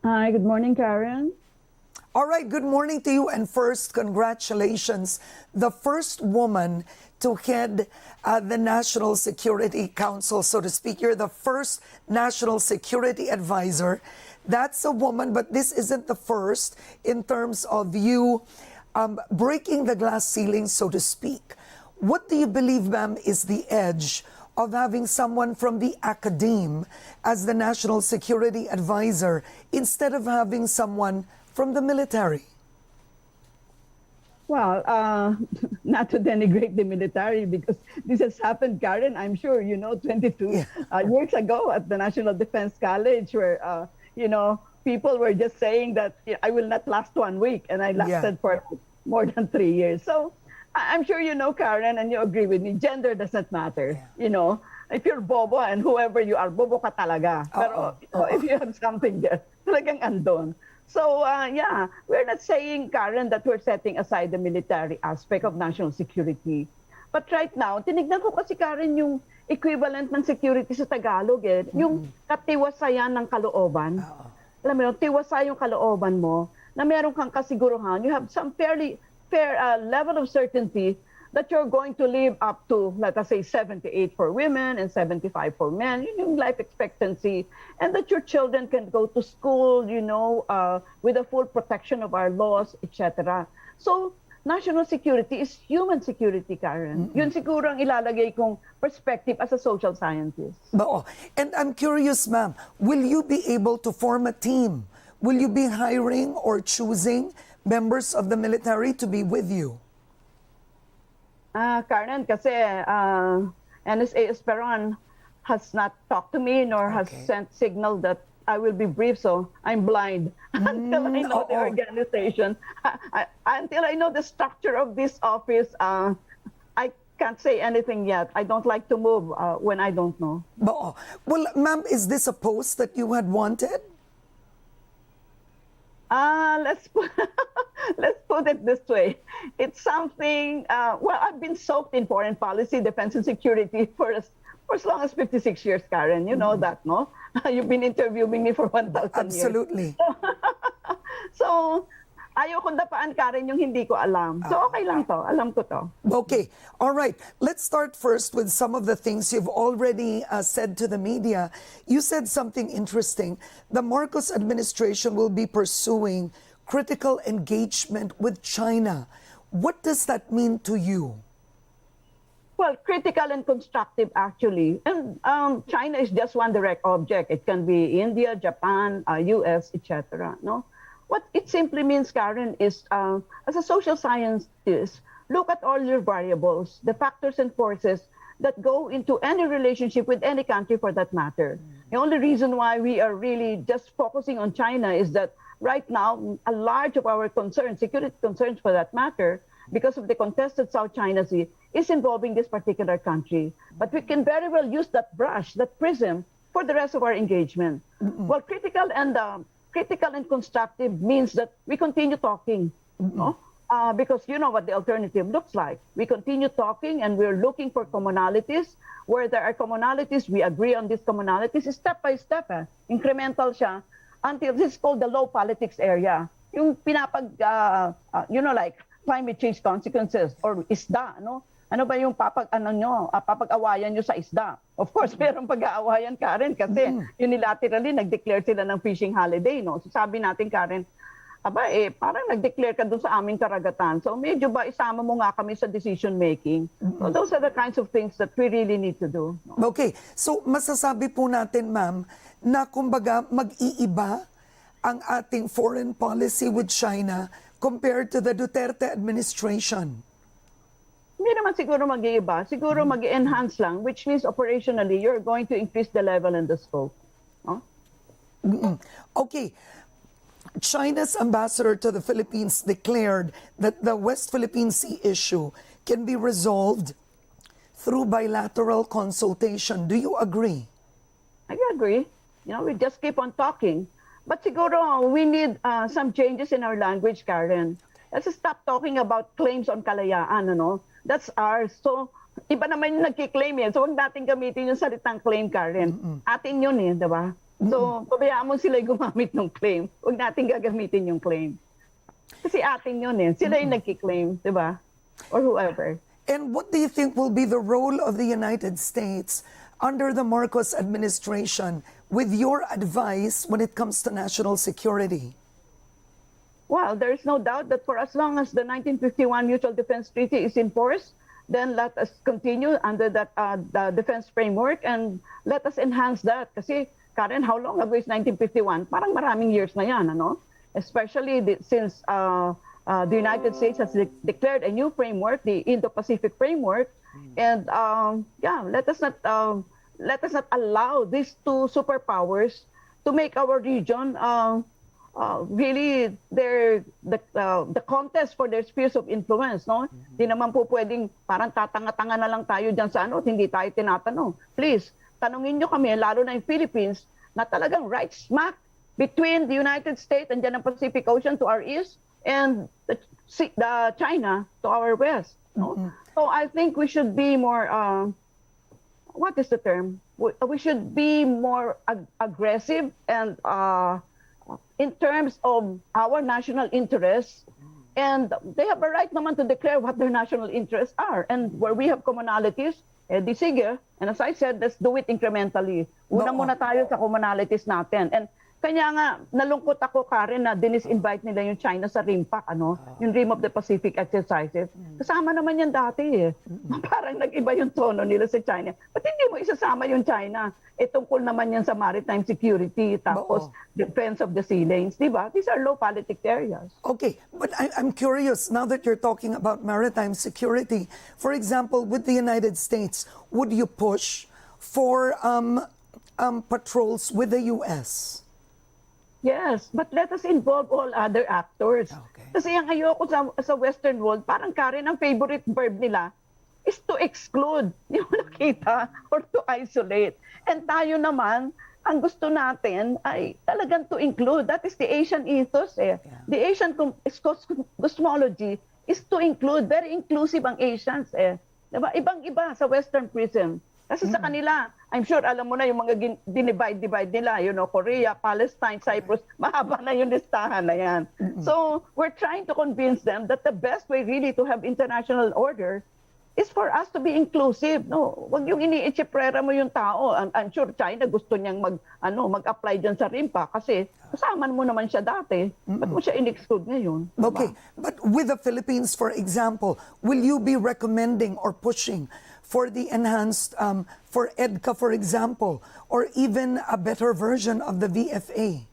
Hi, good morning, Karen. All right, good morning to you. And first, congratulations. The first woman to head the National Security Council, so to speak. You're the first National Security Advisor. That's a woman, but this isn't the first in terms of you breaking the glass ceiling, so to speak. What do you believe, ma'am, is the edge of having someone from the academe as the National Security Advisor instead of having someone from the military? Well, not to denigrate the military because this has happened, Karen, I'm sure you know, 22 years ago at the National Defense College where, people were just saying that I will not last 1 week and I lasted for more than 3 years. So I'm sure you know, Karen, and you agree with me, gender doesn't matter. If you're bobo and whoever you are, bobo ka talaga. Pero if you have something there, talagang andon. So, we're not saying, Karen, that we're setting aside the military aspect of national security. But right now, tinignan ko kasi, Karen, yung equivalent ng security sa Tagalog, yung katiwasayan ng kalooban. Alam mo yun, tiwasay yung kalooban mo, na meron kang kasiguruhan, you have some fair level of certainty that you're going to live up to, let us say, 78 for women and 75 for men, yung life expectancy, and that your children can go to school, with the full protection of our laws, etc. So, national security is human security, Karen. Yun siguro ang ilalagay kong perspective as a social scientist. And I'm curious, ma'am, will you be able to form a team? Will you be hiring or choosing members of the military to be with you? Karen, kasi NSA Esperon has not talked to me nor has sent signal that I will be briefed, so I'm blind until I know the organization. Until I know the structure of this office, I can't say anything yet. I don't like to move when I don't know. Well, ma'am, is this a post that you had wanted? Let's put it this way. It's something, I've been soaked in foreign policy, defense and security for as long as 56 years, Karen. You know that, no? You've been interviewing me for 1,000 years. Absolutely. So, ayokong dapaan, Karen, yung hindi ko alam. So, okay lang to. Alam ko to. Okay. All right. Let's start first with some of the things you've already said to the media. You said something interesting. The Marcos administration will be pursuing critical engagement with China. What does that mean to you? Well, critical and constructive, actually. And China is just one direct object. It can be India, Japan, US, etc. No? What it simply means, Karen, is as a social scientist, look at all your variables, the factors and forces that go into any relationship with any country for that matter. The only reason why we are really just focusing on China is that right now, a large of our concerns, security concerns for that matter, because of the contested South China Sea, is involving this particular country. But we can very well use that brush, that prism, for the rest of our engagement. Well, critical and constructive means that we continue talking, no? Because you know what the alternative looks like. We continue talking and we're looking for commonalities. Where there are commonalities, we agree on these commonalities step by step. Incremental siya until this is called the low politics area. Yung like climate change consequences or isda, no? Ano ba yung papag-awayan nyo sa isda? Of course, merong pag-aawayan, Karen, kasi unilaterally nag-declare sila ng fishing holiday, no? So sabi natin, Karen, parang nag-declare ka dun sa aming karagatan. So medyo ba isama mo nga kami sa decision making? So those are the kinds of things that we really need to do. No? Okay. So masasabi po natin, ma'am, na kumbaga mag-iiba ang ating foreign policy with China compared to the Duterte administration. Hindi naman siguro mag-iiba. Siguro mag-enhance lang, which means operationally, you're going to increase the level and the scope. Huh? Okay. China's ambassador to the Philippines declared that the West Philippine Sea issue can be resolved through bilateral consultation. Do you agree? I agree. We just keep on talking. But siguro we need some changes in our language, Karen. Let's stop talking about claims on kalayaan, ano? That's ours. So, iba naman yung nagkiklaim yan. So, huwag natin gamitin yung salitang claim, Karen. Atin yun di ba? So, pabayaan mo sila gumamit ng claim. Huwag natin gagamitin yung claim. Kasi atin yun eh. Sila yung nagki-claim, di ba? Or whoever. And what do you think will be the role of the United States under the Marcos administration with your advice when it comes to national security? Well, there is no doubt that for as long as the 1951 Mutual Defense Treaty is in force, then let us continue under that the defense framework and let us enhance that. Kasi, Karen, how long ago is 1951? Parang maraming years na yan, ano? Especially since the United States has declared a new framework, the Indo-Pacific framework, and let us not allow these two superpowers to make our region really the contest for their spheres of influence, no? Di naman po pwedeng parang tatanga-tanga na lang tayo diyan sa ano, hindi tayo tinatanong. Please, tanungin niyo kami, lalo na yung Philippines, na talagang right smack between the United States and the Pacific Ocean to our east and the China to our west. No? So I think we should be more, what is the term? We should be more aggressive and in terms of our national interests. And they have a right naman to declare what their national interests are. And where we have commonalities, di sige. And as I said, let's do it incrementally. Una muna tayo sa commonalities natin. And kanya nga, nalungkot ako, Karen, na dinis-invite nila yung China sa RIMPAC, yung Rim of the Pacific exercises. Kasama naman yan dati eh. Parang nag-iba yung tono nila sa China. Ba't hindi mo isasama yung China? Tungkol naman yan sa maritime security, tapos defense of the sea lanes, di ba? These are low politics areas. Okay, but I'm curious, now that you're talking about maritime security, for example, with the United States, would you push for patrols with the U.S.? Yes, but let us involve all other actors. Okay. Kasi ang ayoko sa Western world, parang Karen, ang favorite verb nila is to exclude, di mo nakita, or to isolate. And tayo naman, ang gusto natin ay talagang to include. That is the Asian ethos eh. Yeah. The Asian cosmology is to include. Very inclusive ang Asians eh. Diba? Ibang-iba sa Western prism. Kasi sa kanila, I'm sure alam mo na yung mga dinivide nila, Korea, Palestine, Cyprus, mahaba na yung listahan na yan. So, we're trying to convince them that the best way really to have international order is for us to be inclusive. No, wag yung ini-ichiprera mo yung tao. I'm sure China gusto niyang mag-apply diyan sa RIMPA kasi kasama mo naman siya dati. Ba't mo siya in-exclude ngayon? Okay, but with the Philippines, for example, will you be recommending or pushing for the enhanced, for EDCA, for example, or even a better version of the VFA?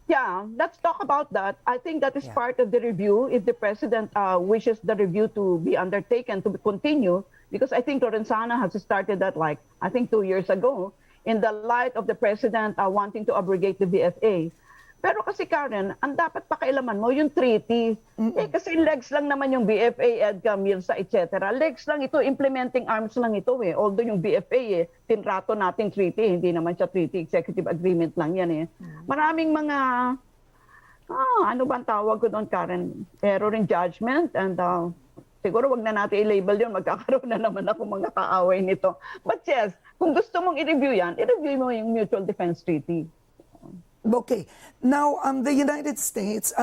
Yeah, let's talk about that. I think that is part of the review. If the President wishes the review to be undertaken, to continue, because I think Lorenzana has started that I think 2 years ago, in the light of the President wanting to abrogate the VFA. Pero kasi Karen, ang dapat pakialaman mo yung treaty. Kasi legs lang naman yung BFA, EDCA, MIRSA, etc. Legs lang ito, implementing arms lang ito eh. Although yung BFA tinrato nating treaty, hindi naman siya treaty, executive agreement lang yan eh. Maraming mga, ano ba ang tawag ko doon Karen? Error in judgment and siguro wag na natin i-label yun, magkakaroon na naman ako mga kaaway nito. But yes, kung gusto mong i-review yan, i-review mo yung Mutual Defense Treaty. Okay. Now, the United States,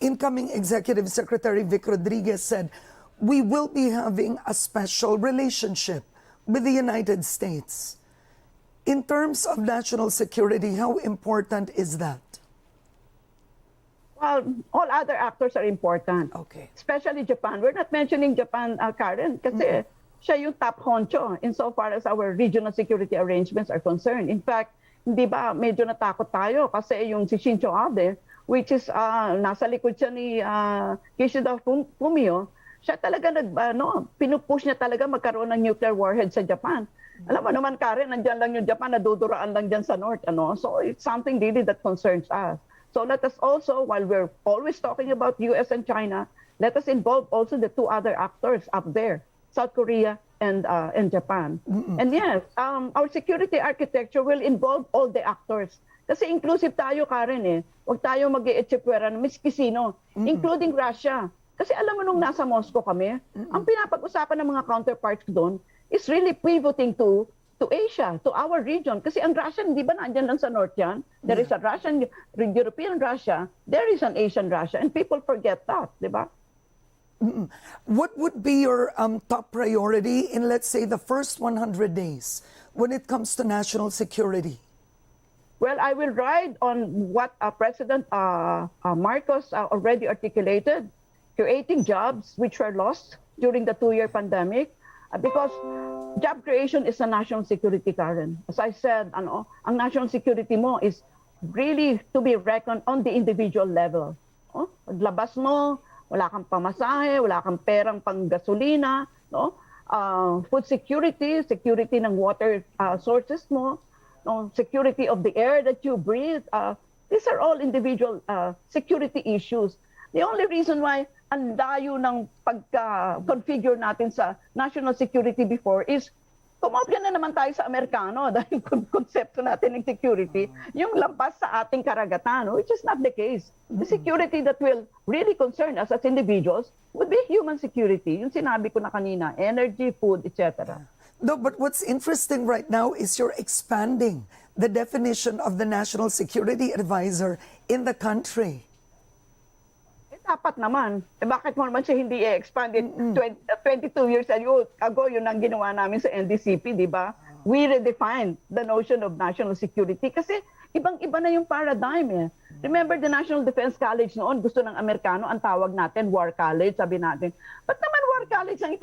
incoming Executive Secretary Vic Rodriguez said, we will be having a special relationship with the United States. In terms of national security, how important is that? Well, all other actors are important. Okay. Especially Japan. We're not mentioning Japan, Karen, kasi siya yung top honcho insofar as our regional security arrangements are concerned. In fact, hindi ba medyo natakot tayo kasi yung si Shinzo Abe, which is nasa likod siya ni Kishida Fumio, siya talaga pinupush niya talaga magkaroon ng nuclear warhead sa Japan. Alam mo naman Karen, nandiyan lang yung Japan, naduduraan lang dyan sa North. So it's something really that concerns us. So let us also, while we're always talking about US and China, let us involve also the two other actors up there, South Korea and Japan. And yes, our security architecture will involve all the actors. Kasi inclusive tayo, Karen eh. Huwag tayo mag-i-echipwera na miski sino, including Russia. Kasi alam mo nung nasa Moscow kami, ang pinapag-usapan ng mga counterparts doon is really pivoting to to Asia, to our region. Kasi ang Russian, di ba nandyan lang sa North yan? There is a Russian, European Russia, there is an Asian Russia, and people forget that, di ba? What would be your top priority in, let's say, the first 100 days when it comes to national security? Well, I will ride on what President Marcos already articulated, creating jobs which were lost during the 2-year pandemic, because job creation is a national security, Karen. As I said, ang national security mo is really to be reckoned on the individual level. Paglabas mo, wala kang pamasahe, wala kang perang panggasolina, no? Food security, security ng water sources mo, no? Security of the air that you breathe. These are all individual security issues. The only reason why ang layo ng pagka-configure natin sa national security before is kumopya na naman tayo sa Amerikano dahil konsepto natin ng security, yung lampas sa ating karagatan, which is not the case. The security that will really concern us as individuals would be human security. Yung sinabi ko na kanina, energy, food, etc. No, but what's interesting right now is you're expanding the definition of the National Security Advisor in the country. Dapat naman. Bakit mo naman siya hindi i-expand? 22 years ago, yun ang ginawa namin sa NDCP, di ba? We redefined the notion of national security kasi ibang-iba na yung paradigm eh. Remember the National Defense College noon, gusto ng Amerikano, ang tawag natin, War College, sabi natin. Ba't naman War College ang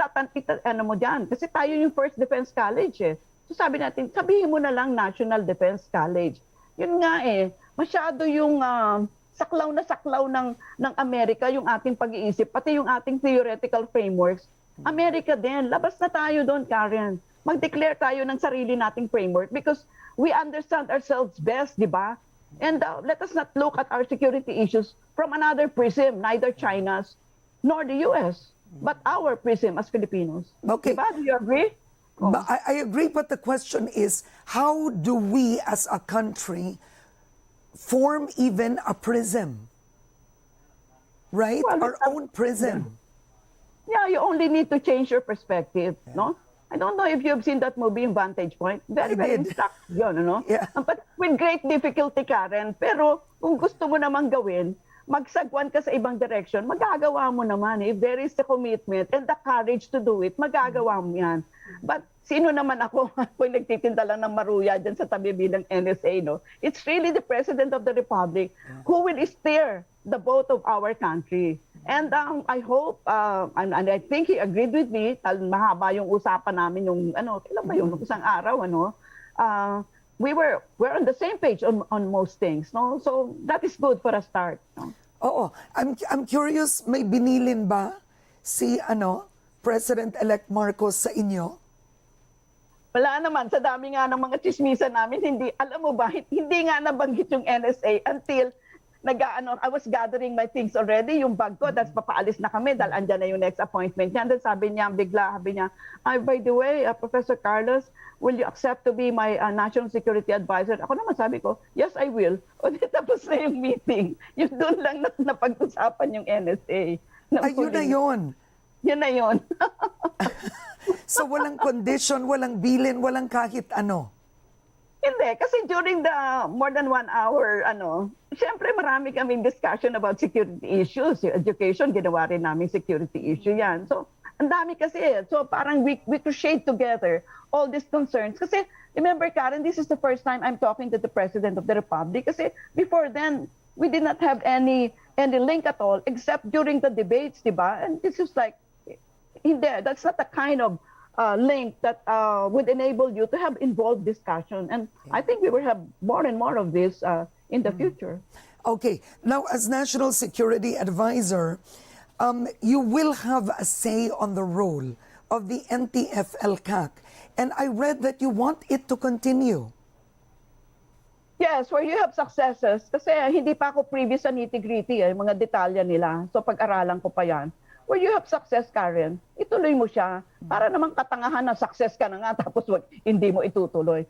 ano mo dyan? Kasi tayo yung first defense college eh. So sabi natin, sabihin mo na lang National Defense College. Yun nga eh, masyado yung saklaw ng Amerika yung ating pag-iisip, pati yung ating theoretical frameworks. Amerika din, labas na tayo doon, Karen. Mag-declare tayo ng sarili nating framework because we understand ourselves best, di ba? And let us not look at our security issues from another prism, neither China's nor the US, but our prism as Filipinos. Okay. Diba? Do you agree? But I agree, but the question is, how do we as a country form even a prism, right? Well, our own prism. Yeah, you only need to change your perspective, no? I don't know if you've seen that movie, yung Vantage Point. Very instructive yun, no? Yeah. But with great difficulty, Karen. Pero kung gusto mo namang gawin, magsagwan ka sa ibang direction, magagawa mo naman. If there is the commitment and the courage to do it, magagawa mo yan. But sino naman ako kung nagtitinda lang ng maruya dyan sa tabi bilang NSA, no? It's really the President of the Republic who will steer the boat of our country. And I hope, and I think he agreed with me, mahaba yung usapan namin yung, kailan ba yung isang araw, we're on the same page on most things, no? So that is good for a start, no? Oo, I'm curious, may binilin ba si President-elect Marcos sa inyo? Wala naman, sa dami nga ng mga chismisan namin, hindi, alam mo ba, hindi nga nabanggit yung NSA until I was gathering my things already, yung bag ko, that's papaalis na kami dahil andyan na yung next appointment niya. Then sabi niya, by the way, Professor Carlos, will you accept to be my national security advisor? Ako naman sabi ko, yes, I will. O di tapos na yung meeting. Yung doon lang napag-usapan yung NSA. Ayun na yun. Yun na yun. So walang condition, walang bilin, walang kahit ano? Hindi, kasi during the more than 1 hour, siyempre marami kaming discussion about security issues. Yung education, ginawa rin namin security issue yan. So, ang dami kasi. So, parang we crochet together all these concerns. Kasi, remember, Karen, this is the first time I'm talking to the President of the Republic. Kasi before then, we did not have any link at all except during the debates, di ba? And this is like, hindi, that's not the kind of link that would enable you to have involved discussion. And I think we will have more and more of this in the future. Okay. Now, as National Security Advisor, you will have a say on the role of the NTF-ELCAC. And I read that you want it to continue. Yes, where you have successes. Kasi hindi pa ako previous sa nitty-gritty, mga detalya nila. So pag-aralan ko pa yan. Where you have success, Karen, ituloy mo siya. Para namang katangahan na success ka na nga tapos hindi mo itutuloy.